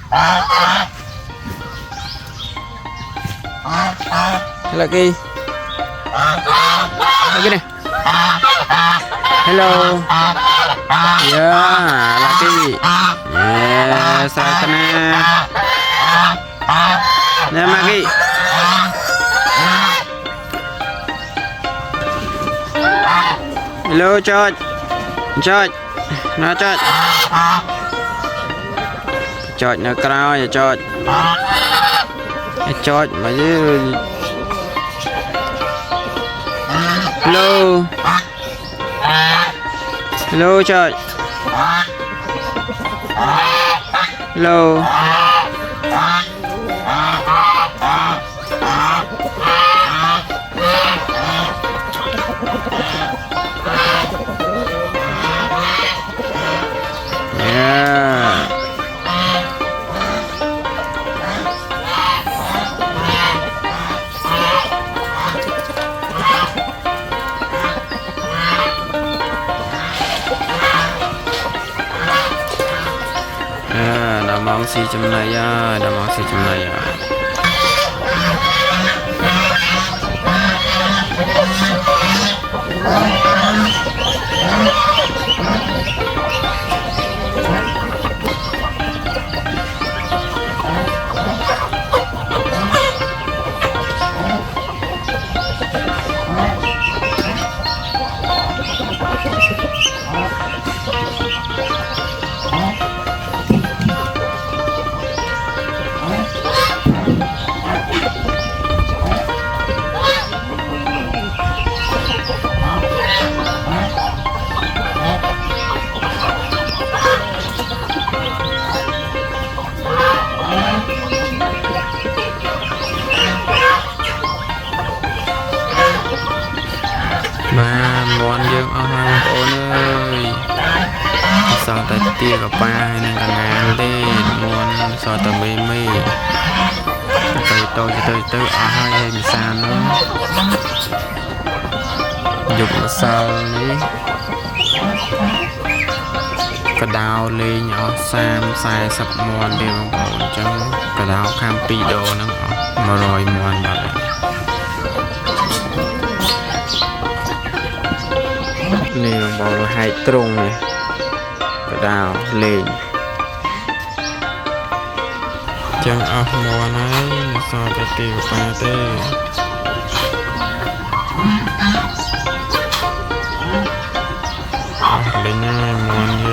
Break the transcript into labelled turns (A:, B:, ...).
A: Lagi nih. Hello. Ya, lagi. Yes, saya kena. Nah, lagi. Hello, George. George. Nó George. George nó cao vậy George. George mà chứ. Hello. Hello George. Hello. Yeah. Đã mong xì chấm này à, đã mong xì chấm này à. Mà món dương ở hai con ơi sao ta tia gặp ba nên là ngàn đi món sao ta mê mê tôi ở hai em sao nữa dục là sao đấy cái đào lên nhỏ sam sai sập món đều bảo cho cái đào cam pi đồ nó mà rồi món bảo này bảo là hai trùng này cái đào lên chẳng áo mùa này sao ta tiêu ba tê lên này mòn gì